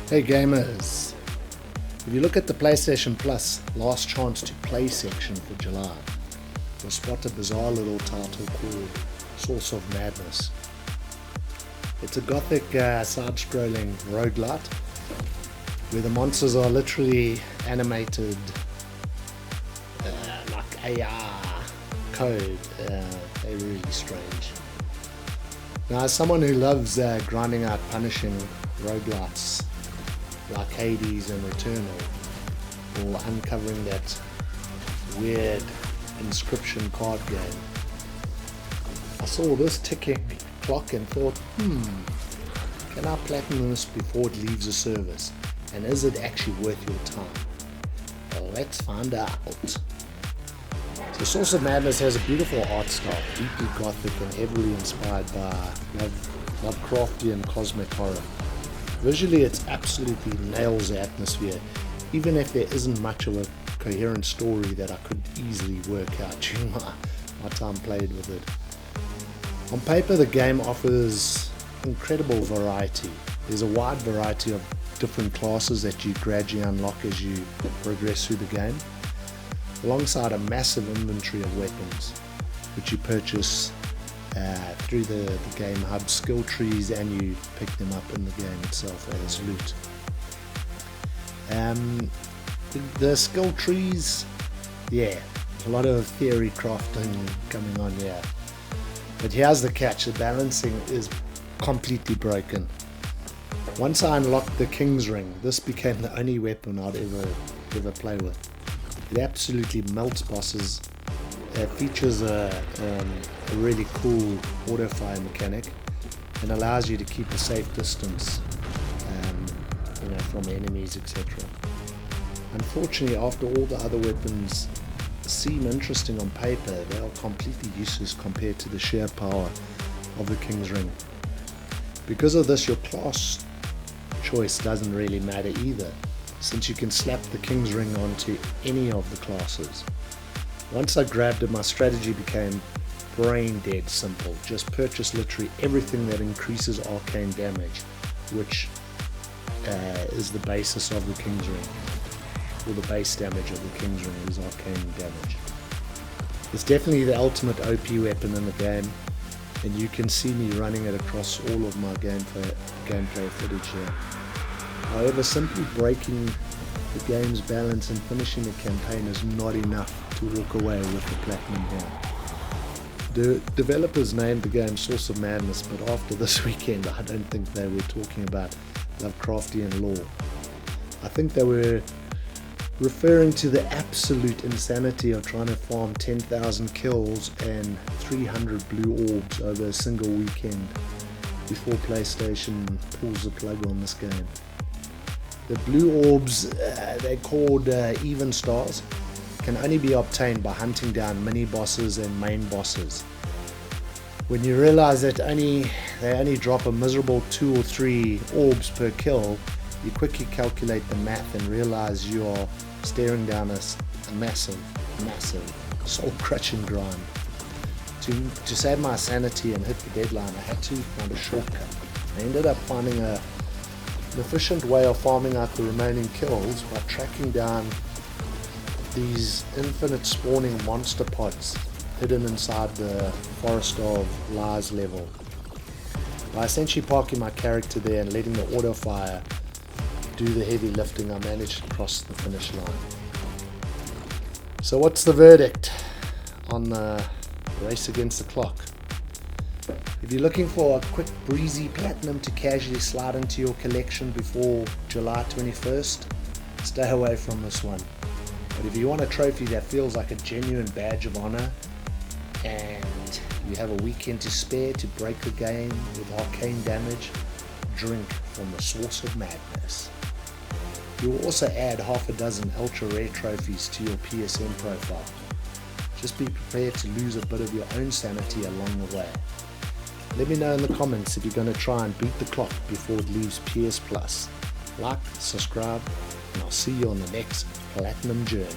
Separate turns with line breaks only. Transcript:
Hey gamers, if you look at the PlayStation Plus Last Chance to Play section for July, you'll spot a bizarre little title called Source of Madness. It's a gothic side-scrolling rogue-lite where the monsters are literally animated like AR code. They're really strange. Now, as someone who loves grinding out punishing roguelites like Hades and Returnal, or uncovering that weird inscription card game, I saw this ticking clock and thought, can I platinum this before it leaves the service? And is it actually worth your time? Well, let's find out. So Source of Madness has a beautiful art style, deeply gothic and heavily inspired by lovecraftian cosmic horror. Visually, it absolutely nails the atmosphere, even if there isn't much of a coherent story that I could easily work out during my time played with it. On paper, the game offers incredible variety. There's a wide variety of different classes that you gradually unlock as you progress through the game, alongside a massive inventory of weapons, which you purchase through the game hub skill trees, and you pick them up in the game itself as loot. The skill trees, a lot of theory crafting coming on here. But here's the catch, the balancing is completely broken. Once I unlocked the King's Ring, this became the only weapon I'd ever play with. It absolutely melts bosses. It features a really cool auto fire mechanic and allows you to keep a safe distance from enemies, etc. Unfortunately, after all the other weapons seem interesting on paper, they are completely useless compared to the sheer power of the King's Ring. Because of this, your class choice doesn't really matter either, since you can slap the King's Ring onto any of the classes. Once I grabbed it, my strategy became brain dead simple. Just purchase literally everything that increases arcane damage, which is the basis of the King's Ring, or the base damage of the King's Ring is arcane damage. It's definitely the ultimate OP weapon in the game, and you can see me running it across all of my gameplay footage here. However, simply breaking the game's balance and finishing the campaign is not enough to walk away with the platinum here. The developers named the game Source of Madness, but after this weekend I don't think they were talking about Lovecraftian lore. I think they were referring to the absolute insanity of trying to farm 10,000 kills and 300 blue orbs over a single weekend before PlayStation pulls the plug on this game. The blue orbs, they're called even stars, can only be obtained by hunting down mini bosses and main bosses. When you realize that they only drop a miserable 2 or 3 orbs per kill, you quickly calculate the math and realize you are staring down a massive soul-crushing grind. To save my sanity and hit the deadline, I had to find a shortcut. I ended up finding an efficient way of farming out the remaining kills by tracking down these infinite spawning monster pods hidden inside the Forest of Lies level. By essentially parking my character there and letting the auto fire do the heavy lifting, I managed to cross the finish line. So what's the verdict on the race against the clock? If you're looking for a quick breezy platinum to casually slide into your collection before July 21st, stay away from this one. But if you want a trophy that feels like a genuine badge of honor, and you have a weekend to spare to break the game with arcane damage, drink from the Source of Madness. You will also add half a dozen ultra rare trophies to your PSN profile. Just be prepared to lose a bit of your own sanity along the way. Let me know in the comments if you're going to try and beat the clock before it leaves PS Plus. Like, subscribe, and I'll see you on the next Platinum Journey.